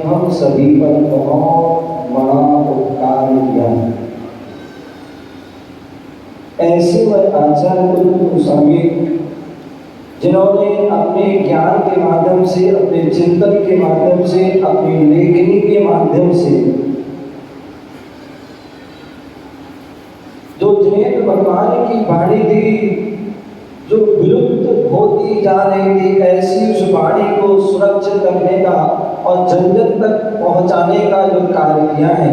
हम सभी पर बहुत बड़ा उपकार किया है। ऐसे वह आचार्य कुंद गोस्वामी जिन्होंने अपने ज्ञान के माध्यम से, अपने चिंतन के माध्यम से, अपनी लेखनी के माध्यम से जो जैन भगवान की वाणी थी, जो विलुप्त होती जा रही थी, ऐसी उस वाणी को सुरक्षित करने का और जन जन तक पहुंचाने का जो कार्य किया है,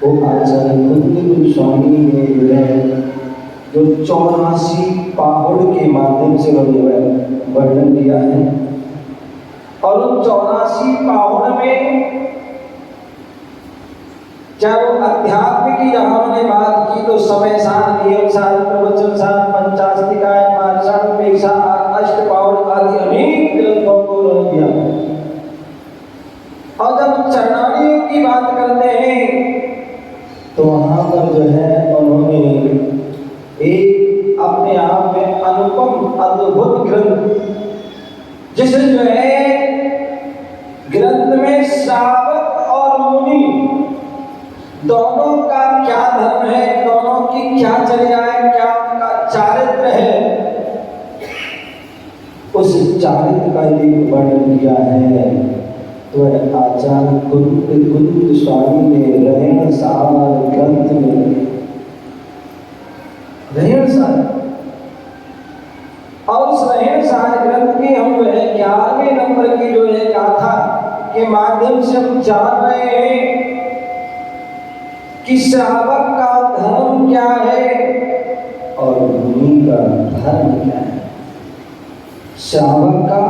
वो आचार्य कुंद गोस्वामी ने जो है जो 84 पाहुड़ के माध्यम से वर्णन किया है। और उन 84 पाहुड़ में चाहे वो अध्यात्म की जहां हमने बात की तो समय सार, नियम सार, प्रवचन सार, पंचास्तिकाय, पाषाण, पेशा, अष्टपाहुड़ आदि अनेक ग्रंथों को उन्होंने दिया। और जब चरणारियों की बात करते हैं तो वहां पर जो है उन्होंने एक अपने आप में अनुपम अद्भुत ग्रंथ, जिसे जो है ग्रंथ में श्रावक और मुनि दोनों का क्या धर्म है, दोनों की क्या चर्या है, क्या उनका चारित्र है, उस चारित्र का एक वर्णन किया है। तो आचार्य कुंद गोस्वामी ने रहन सार ग्रंथ में रहन सार, और उस रहन सार ग्रंथ की हम जो है 11वें नंबर की जो है गाथा के माध्यम से हम जान रहे हैं कि श्रावक का धर्म क्या है और मुनि का धर्म क्या है। श्रावक का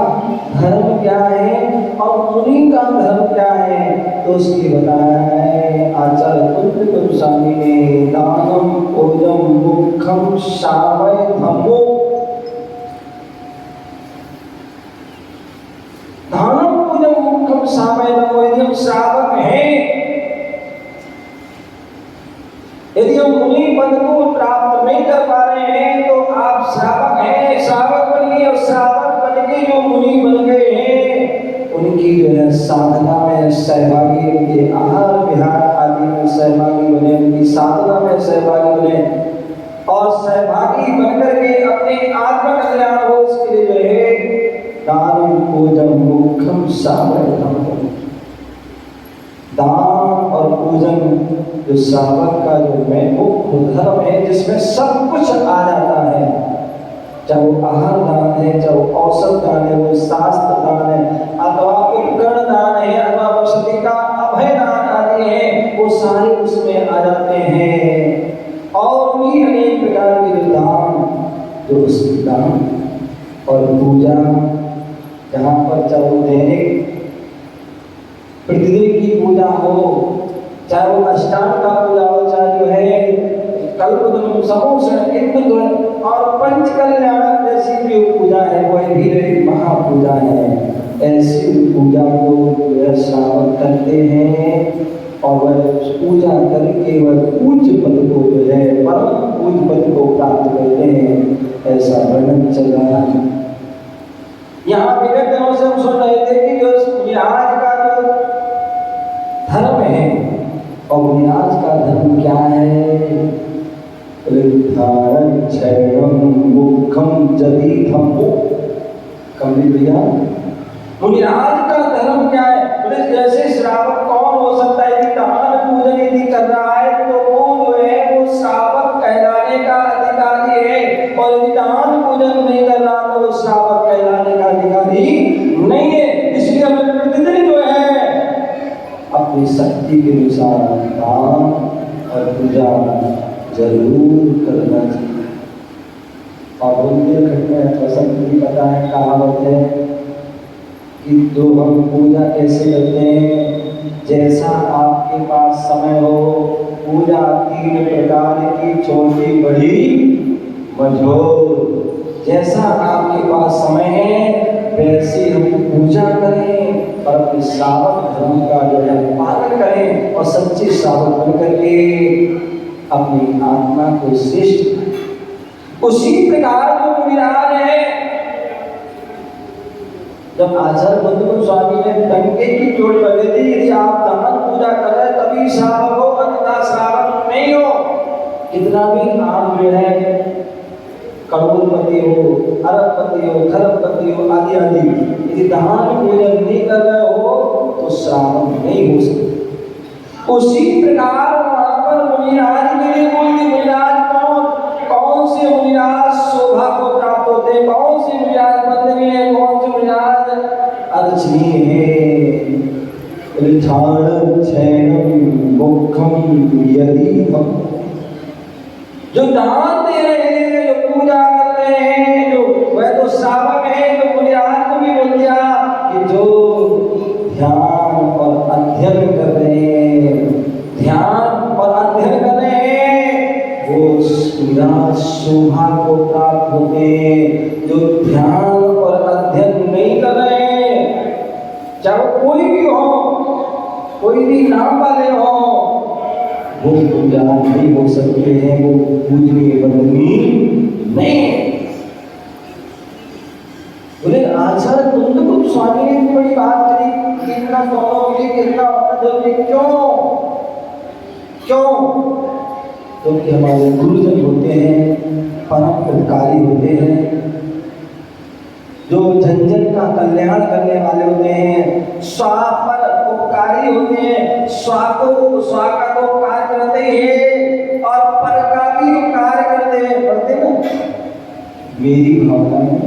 धर्म क्या है और मुनि का धर्म क्या है, तो उसकी बताया है आचार्य कुंद गोस्वामी ने। दानम ओजम मुखम श्रावय धम्मो, दानम ओजम मुखम श्रावय धम्मो। यदि हम श्रावक हैं, यदि हम मुनि पद को प्राप्त नहीं कर पा रहे हैं, तो आप श्रावक हैं, श्रावक बनिए। और श्रावक बन के जो मुनि बन गए हैं, उनकी जो है साधना में सहभागी, उनके आहार विहार आदि में सहभागी बने, उनकी साधना में सहभागी बने और सहभागी बनकर के अपने आत्म कल्याण हो, उसके लिए जो है दान पूजन मुखम श्रावय, दान और पूजन जो श्रावक का जो मुख्य धर्म है, जिसमें सब कुछ आ जाता है, चाहे वो आहार दान है, चाहे वो औषध दान है, वो शास्त्र दान है, अथवा उपकरण दान है, अथवा वसति का अभय दान आदि है, वो सारे उसमें आ जाते हैं। और भी अनेक प्रकार के जो दान, जो उस दान और पूजा, जहाँ पर चाहे वो दैनिक प्रतिदिन की पूजा हो, चाहे वो अष्टांग का पूजा हो, चाहे जो है कल्पद्रुम, समोषण, इंद्र और पंच कल्याण जैसी भी पूजा है, वह भी एक महापूजा है। ऐसी पूजा को वह श्रावक करते हैं और वह पूजा करके वह पूज्य पद को जो है परम पूज्य पद को प्राप्त करते हैं। ऐसा वर्णन चल रहा है। यहाँ विगत दिनों से हम सुन रहे थे कि जो आज का जो धर्म है, और आज का धर्म क्या है, मुखम जदी धम्मो, कमली भैया मुनिराज का धर्म क्या है। बोले जैसे श्रावक कौन हो सकता है, यदि दान पूजन यदि कर रहा है तो वो जो है वो श्रावक कहलाने का अधिकारी है, और यदि दान पूजन नहीं कर रहा तो वो श्रावक कहलाने का अधिकारी नहीं है। इसलिए हमें प्रतिदिन जो है अपनी शक्ति के अनुसार दान और पूजा जरूर करना चाहिए। और बुंदेलखंड में पसंद भी पता है, कहावत है कि तो हम पूजा कैसे करते हैं, जैसा आपके पास समय हो। पूजा 3 प्रकार की, छोटी बड़ी मझोल। जैसा आपके पास समय है वैसे हम पूजा करें और अपने श्रावक धर्म का जो है पालन करें, और सच्चे श्रावक बनकर के अपनी आत्मा को श्रेष्ठ। उसी प्रकार जो विराज है जब आचार्य बंधु स्वामी ने डंके की चोट लगे थी, यदि आप दान पूजा कर रहे तभी श्रावक हो, अन्यथा श्रावक नहीं हो। कितना भी आप जो है करोड़पति हो, अरबपति हो, खरबपति हो आदि आदि, यदि दान पूजन नहीं कर रहे हो तो श्रावक नहीं हो सकते। उसी प्रकार वहां पर मुनिराज मेरे बोलते, मुनिराज कौन से मुनिराज शोभा को प्राप्त होते हैं, कौन से मुनिराज बंदनीय है, कौन से मुनिराज अर्चनीय है। ऋठाण शैनम मुखम यदि जो दान दे रहे हैं, जो पूजा कर रहे हैं, जो वह तो श्रावक है। तो मुनिराज को भी बोल दिया कि जो ध्यान और अध्ययन कर रहे हैं, ध्यान और अध्ययन कर रहे हैं, वो शोभा को प्राप्त होते हैं। जो ध्यान और अध्ययन नहीं कर रहे हैं, चाहे कोई भी हो, कोई भी नाम वाले हो, वो पूजा नहीं हो सकते हैं, वो पूजनीय वंदनीय नहीं है। बोले आचार्य कुंद स्वामी ने इतनी बड़ी बात करी, कितना दोनों के लिए कितना होना जरूरी, क्यों? क्योंकि हमारे गुरुजन होते हैं, परम उपकारी होते हैं, जो जन जन का कल्याण करने वाले होते हैं, स्वापर उपकारी होते हैं। स्वा का तो उपकार करते हैं और पर का भी उपकार करते हैं। पढ़ते ना, मेरी भावना में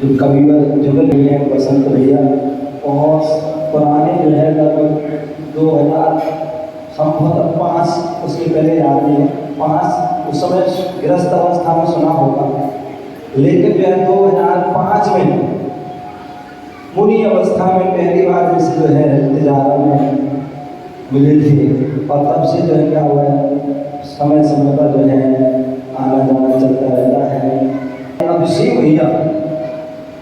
जो कविवर जुगल भैया, बसंत भैया, बहुत पुराने जो है लगभग 2000 संभवतः 5 उसके पहले याद नहीं, 5 उस समय गृहस्थ अवस्था में सुना होगा, लेकिन जो है 2005 में मुनि अवस्था में पहली बार जैसे जो है तिजारा में मिले थे। और तब से जो है क्या हुआ है, समय समय पर जो है आना जाना चलता रहता है। अभिषेक भैया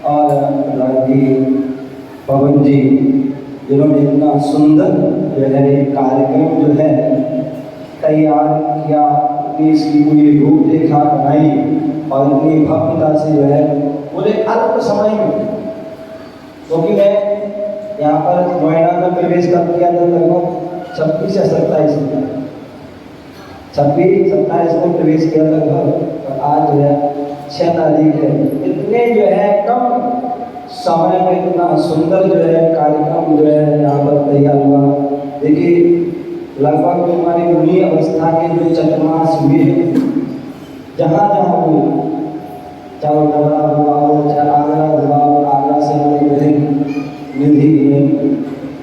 और रागी पवन जी, जिन्होंने इतना सुंदर जो है कार्यक्रम जो है तैयार किया, इसकी पूरी रूपरेखा बनाई और इतनी भव्यता से जो है बोले अल्प समय में, क्योंकि मैं यहाँ पर नोएडा में प्रवेश कर किया था लगभग 26 या 27 में, 26-27 में प्रवेश किया लगभग, और आज जो है 6 तारीख है। इतने जो है कम समय में इतना सुंदर जो है कार्यक्रम जो है यहाँ पर तैयार हुआ। देखिए लगभग जो हमारी मुनि अवस्था के जो चतुर्मास हुए हैं, जहाँ जहाँ हुए, चाहे दौरा हुआ हो, चाहे आगरा हुआ हो, आगरा से हमारी बहन निधि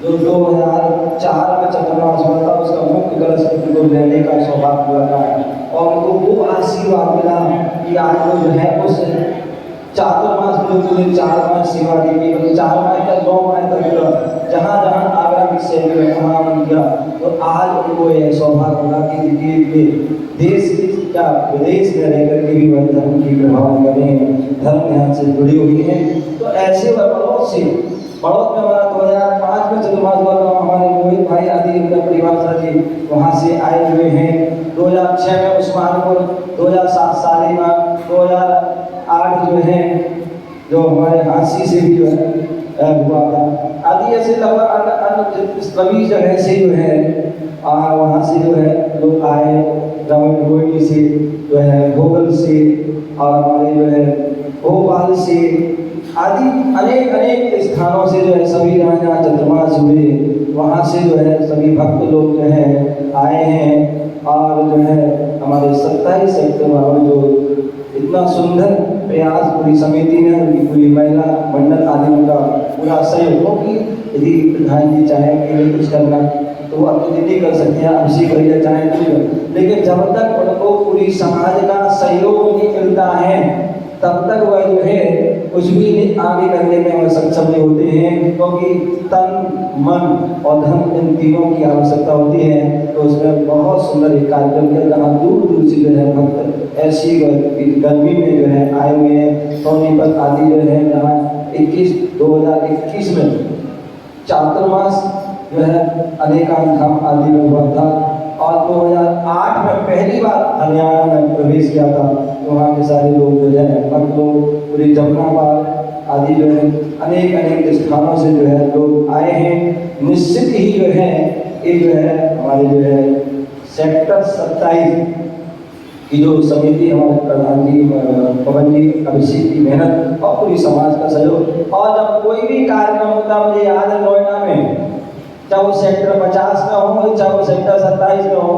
जो 2004 में चतुर्मास हुआ था, उसका मुख्य कलश उनको लेने का सौभाग्य हुआ था और उनको वो आशीर्वाद मिला कि आज वो जो है उस चातुर्मास में पूरे 4 माह सेवा देगी, 4 माह का 9 माह तक जहाँ जहाँ आगरा की सेवा में वहाँ किया। तो आज उनको यह सौभाग्य होगा कि देश क्या विदेश में रह करके भी वह धर्म की प्रभाव करें, धर्म ध्यान से जुड़ी हुई है। तो ऐसे वह बड़ौद में हमारा 2005 में चतुर्मास हुआ था, हमारे मोहित भाई आदि उनका परिवार साथी वहाँ से आए हुए हैं। 2006 में उस्मानपुर, 2007 सालीमार, 2008 जो है जो हमारे हांसी से भी जो है हुआ था आदि, ऐसे लगभग अन्य सभी जगह से जो है वहाँ से जो है लोग आए, रमन से जो है भोगल से और हमारे जो है भोपाल से आदि अनेक स्थानों से जो है सभी जहाँ जहाँ चतुर्मास हुए वहाँ से जो है सभी भक्त लोग जो है आए हैं। और जो है हमारे 27 सेप्टेम्बर में जो इतना सुंदर प्रयास पूरी समिति ने, उनकी पूरी महिला मंडल आदि का पूरा सहयोग की। यदि प्रधान जी चाहें कि कुछ करना तो वो अपनी दीदी कर सकते हैं, अभिषेक भैया चाहें कुछ, लेकिन जब तक उनको पूरी समाज का सहयोग नहीं मिलता है तब तक वह जो है कुछ भी आगे करने में वह सक्षम नहीं होते हैं, क्योंकि तन मन और धन इन तीनों की आवश्यकता होती है। तो उसमें बहुत सुंदर एक कार्यक्रम किया, जहाँ दूर दूर से जो है भक्त ऐसी गर्मी में जो है आए हुए हैं। सोनीपत आदि जो है जहाँ 2021 में चातुर्मास जो है अनेकांत धाम आदि में हुआ था और 2008 में पहली बार हरियाणा में प्रवेश किया था। तो वहाँ के सारे लोग जो है भक्त लोग पूरी जमुनापार आदि जो है अनेक स्थानों से जो है लोग आए हैं। निश्चित ही जो है ये जो है हमारे जो है सेक्टर 27 की जो समिति हमारे प्रधान जी पवन जी अभिषेक की मेहनत और पूरी समाज का सहयोग। और जब कोई भी कार्यक्रम होता है, मुझे याद है नोएडा में, चाहे वो सेक्टर 50 का हो चाहे वो सेक्टर 27 का हो,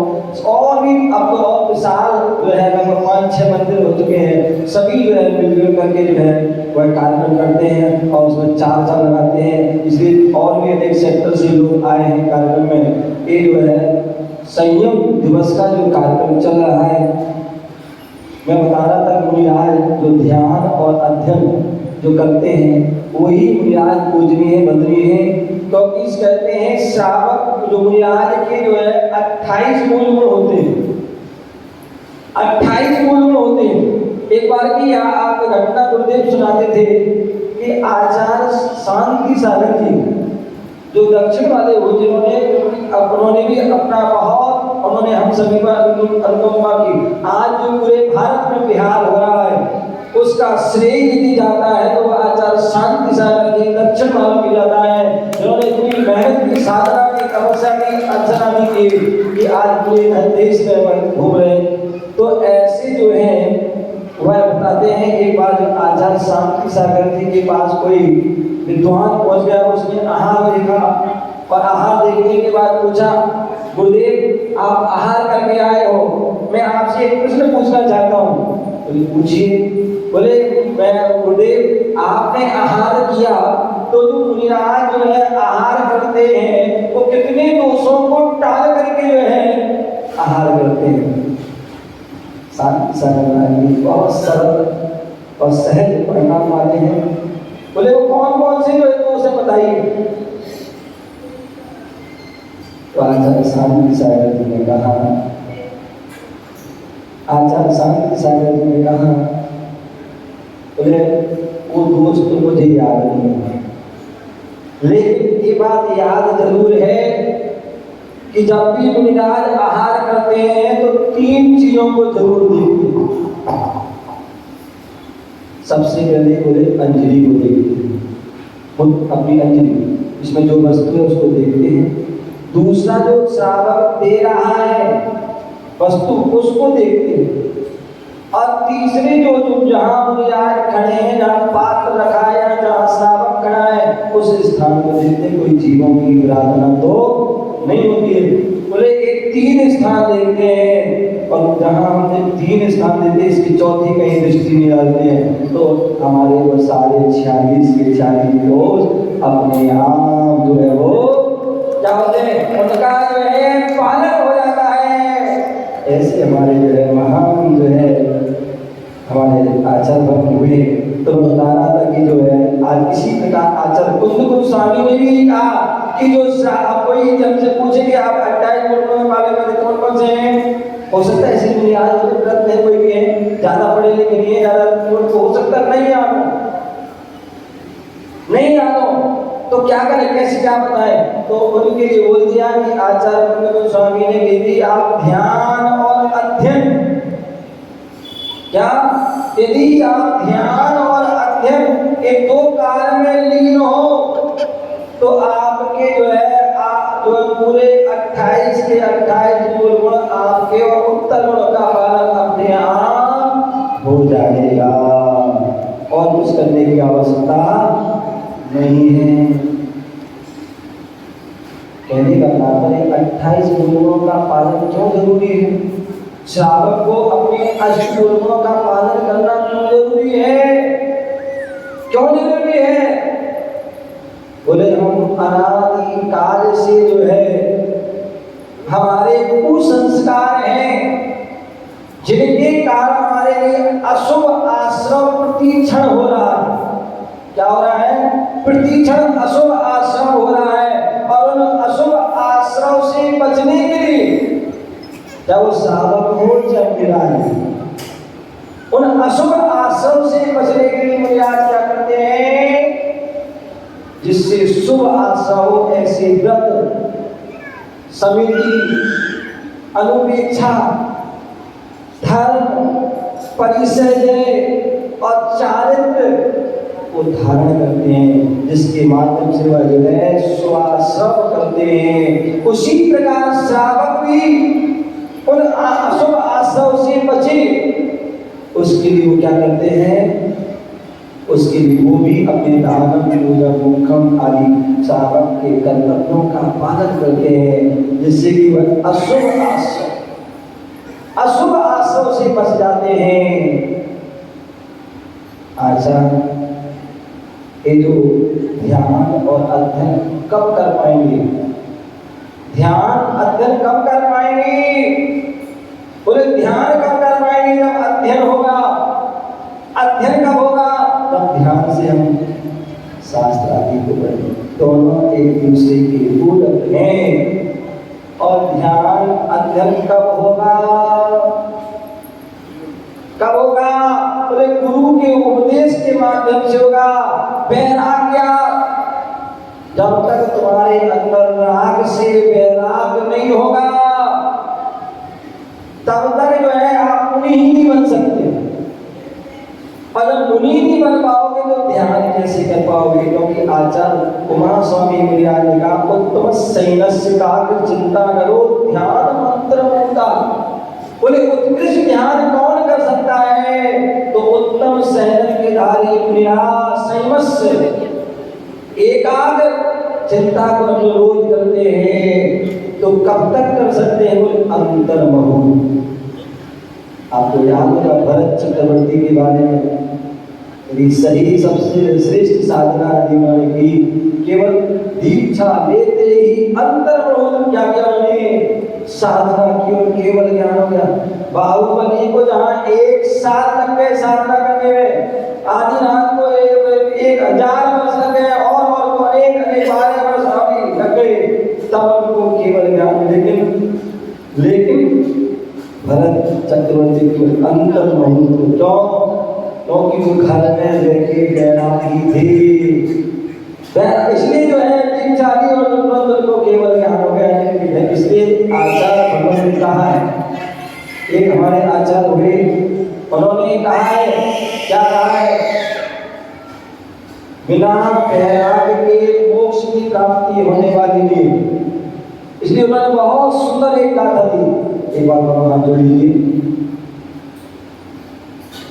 और भी अब तो और विशाल जो है लगभग 5-6 मंदिर हो चुके हैं। सभी जो है मिलजुल करके जो है वह कार्यक्रम करते हैं और उसमें चार लगाते हैं। इसलिए और भी अनेक सेक्टर से लोग आए हैं कार्यक्रम में। ये जो है संयम दिवस का जो कार्यक्रम चल रहा है, मैं बता रहा था मुनिराज जो ध्यान और अध्ययन जो करते हैं वही मुनिराज पूजनीय बंदनीय है। क्योंकि इस कहते हैं श्रावक जो मुनिराज के जो है 28 मूल गुण होते हैं, 28 मूल गुण होते हैं। एक बार की यहाँ आप घटना गुरुदेव सुनाते थे कि आचार्य शांति सागर जी जो दक्षिण वाले हो, उन्होंने भी अपना बहुत उन्होंने हम सभी पर अनुकंपा की। आज जो पूरे भारत में बिहार हो रहा है उसका श्रेय यदि जाता है तो वह आचार्य शांति सागर जी दक्षिण वालों की जाता है, जिन्होंने इतनी मेहनत की, साधना की, तपस्या की, अर्चना भी की कि आज पूरे देश में घूम रहे। तो ऐसे जो है वह बताते हैं एक बार जब आचार्य शांति सागर जी के पास कोई विद्वान पहुंच गया, उसने आहार देखा और आहार देखने के बाद पूछा, गुरुदेव आप आहार करके आए हो, मैं आपसे एक प्रश्न पूछना चाहता हूँ। तो पूछिए। बोले मैं गुरुदेव आपने आहार किया तो जो मुनिराज जो है आहार करते हैं वो कितने दोषों को टाल करके जो है आहार करते हैं। शांति सागर बहुत सरल और सहज परिणाम वाले हैं। बोले वो कौन कौन से जो है दोष है बताइए। तो आचार्य शांति सागर जी ने कहा, आचार्य शांति सागर जी ने कहा, बोले वो दोष तो मुझे याद नहीं है, लेकिन ये बात याद जरूर है कि जब भी मुनिराज आहार करते हैं तो 3 चीजों को जरूर देखते हैं। सबसे पहले बोले अंजलि को देखते हैं, अपनी अंजलि इसमें जो वस्तु है उसको देखते हैं। दूसरा जो श्रावक दे रहा है वस्तु उसको देखते हैं। और तीसरे जो जहाँ मुनिराज खड़े हैं, जहाँ पात्र रखा है या जहाँ श्रावक खड़ा है उस स्थान को देखते, कोई जीवों की आराधना तो नहीं होती है। बोले एक 3 स्थान देखते हैं और जहाँ हमने 3 स्थान देते इसकी चौथी कहीं दृष्टि नहीं डालते हैं तो हमारे वो सारे 46 के 46 रोज अपने आप जो है वो क्या होते हैं, उनका जो है पालन हो जाता है। ऐसे हमारे जो है महान जो है हमारे आचार्य भक्त हुए। तो बता रहा था कि जो है आज इसी प्रकार आचार्य कुंद स्वामी ने भी कहा कि जो कोई जब से पूछे कि आप 28 गुणों में पालन करते कौन कौन से हैं, हो सकता है ऐसे मुझे आज व्रत है कोई भी है, ज्यादा पढ़े लिखे नहीं है, ज्यादा हो सकता नहीं याद हो, नहीं याद हो तो क्या करें, कैसे क्या बताएं। तो उनके लिए बोल दिया कि आचार्य कुंद स्वामी ने कह दी आप ध्यान और अध्ययन, क्या यदि आप ध्यान और अध्ययन एक 2 कार्य में लीन हो तो आपके जो है जो पूरे 28 के 28 मूल गुण आपके और उत्तर गुण का पालन अपने आप हो जाएगा और कुछ करने की आवश्यकता नहीं है। कहने का तात्पर्य 28 गुणों का पालन क्यों जरूरी है, श्रावक को अपने 8 गुणों का पालन करना क्यों जरूरी है, क्यों जरूरी है। बोले हम अनादि काल से जो है हमारे कुसंस्कार हैं जिनके कारण हमारे लिए अशुभ आश्रम प्रतिक्षण हो रहा है। क्या हो रहा है, प्रतिक्षण अशुभ आश्रम हो रहा है। और उन अशुभ आश्रम से बचने के लिए चाहे वो श्रावक हो चाहे मुनिराज, उन अशुभ आश्रम से बचने के लिए मुनिराज क्या करते हैं, जिससे शुभ आश्रम हो ऐसे व्रत समिति अनुपेक्षा, धर्म, परिचय और चारित्र को धारण करते हैं, जिसके माध्यम से वह जो है स्वाश्रव करते हैं। उसी प्रकार श्रावक भी उन अशुभ आश्रव से बचे, उसके लिए वो क्या करते हैं, उसके लिए वो भी अपने दानम, पूजा, मुखम आदि श्रावक के कर्तव्यों का पालन करते हैं, जिससे कि वह अशुभ आश्रव से बच जाते हैं। अच्छा, ये जो ध्यान और अध्ययन कब कर पाएंगे? ध्यान अध्ययन कब कर पाएंगे? बोले ध्यान कब कर पाएंगे? जब अध्ययन होगा। अध्ययन कब होगा? तब ध्यान से हम शास्त्र आदि को पढ़ेंगे। दोनों एक दूसरे के पूरक हैं। और ध्यान अध्ययन कब होगा? कब होगा? बोले गुरु के उपदेश के माध्यम से होगा। वैराग्य, जब तक तुम्हारे अंदर राग से वैराग नहीं होगा, तब तक जो है आप मुनि ही नहीं बन सकते। और जब मुनि नहीं बन पाओगे तो ध्यान कैसे कर पाओगे? क्योंकि आचार्य कुमार स्वामी महाराज ने कहा, उत्तम सैन्य का चिंता करो ध्यान मंत्र मुक्ता। बोले उत्कृष्ट ध्यान कौन कर सकता है? तो उत्तम सैन्य के धारी संयमस्य एकाग्र चिंता को जो रोज करते हैं, तो कब तक कर सकते हैं? बोले अंतर्मुख। आपको याद होगा भरत चक्रवर्ती के बारे में, यदि सही सबसे श्रेष्ठ साधना उन्होंने की, केवल दीक्षा लेते ही अंतर्मुख क्या किया उन्होंने? साधना की और केवल ज्ञान हो गया। बाहुबली को जहाँ 1 साल लग गए साधना करने में, आदिनाथ को 1000 वर्ष लग गए, और को 12 वर्ष अभी लग गए, तब उनको केवल ज्ञान। लेकिन भरत चक्रवर्ती को अंतर्मुख क्यों? क्योंकि वो घर में लेके बैरागी थे। इसलिए जो है दीक्षा ली और तुरंत को केवल ज्ञान हो गया। इसलिए आचार्य भगवान ने कहा है, एक हमारे आचार्य हुए, उन्होंने कहा है, क्या कहा है? बिना वैराग्य के मोक्ष की प्राप्ति होने वाली नहीं। इसलिए उन्होंने बहुत सुंदर एक गाथा दी, एक बार बाबा हाथ जोड़िए।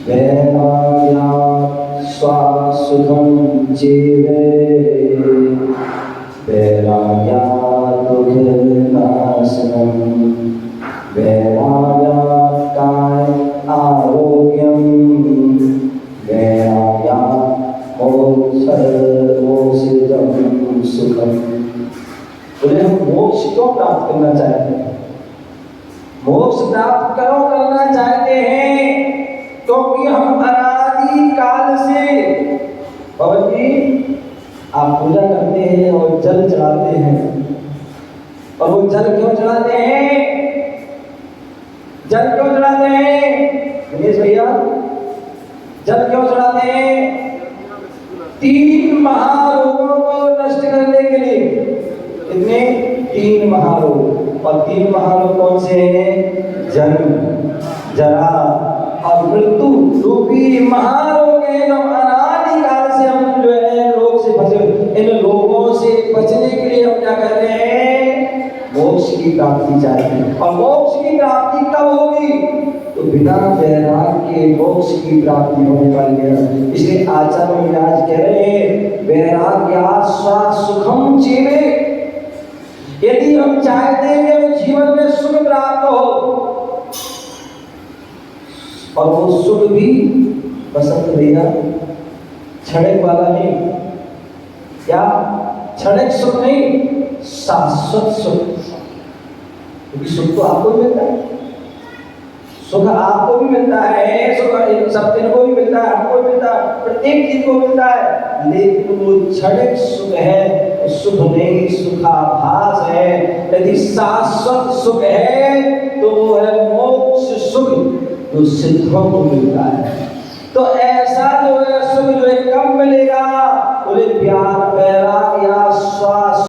वैराग्यात् स्वासुखं जीवे, वैराग्यात् दुःखनाशनम्, वैराग्यात् काय आरोग्यम, वैराग्यात् मोक्षं सुखम। बोले हम मोक्ष क्यों प्राप्त करना चाहते हैं? मोक्ष प्राप्त क्यों करना चाहते हैं? क्योंकि हम अनादि काल से, बाबा जी आप पूजा करते हैं और जल चढ़ाते हैं, और वो जल क्यों चढ़ाते हैं? जल क्यों चढ़ाते हैं दिनेश भैया? जल क्यों चढ़ाते हैं? 3 महारोगों को नष्ट करने के लिए। कितने? 3 महारोग। और 3 महारोग कौन से हैं? जन्म, जरा और मृत्यु रूपी महारोग है। जो अनादि काल से हम जो है रोग से बचे, इन रोगों से बचने के लिए हम क्या कर रहे हैं? मोक्ष की प्राप्ति चाहते हैं। और मोक्ष की प्राप्ति कब होगी? तो बिना वैराग्य के मोक्ष की प्राप्ति होने वाली है। इसलिए आचार्य महाराज कह रहे हैं, वैराग्यात् स्वासुखं जीवे। यदि हम चाहते हैं कि हमें जीवन में सुख प्राप्त हो, और वो सुख भी बसंत भैया क्षणिक वाला नहीं, क्या क्षणिक सुख नहीं, शाश्वत सुख। क्योंकि सुख तो आपको भी मिलता है, सुख आपको भी मिलता है, सुख सब दिन को भी मिलता है, हमको भी मिलता है, प्रत्येक चीज को मिलता है। लेकिन वो क्षणिक सुख है, सुख नहीं, सुखाभास है। यदि शाश्वत सुख है तो वो है मोक्ष सुख, जो सिद्धों को मिलता है। तो ऐसा जो है सुख जो है कब मिलेगा? बोले प्यार, वैराग्य, स्वास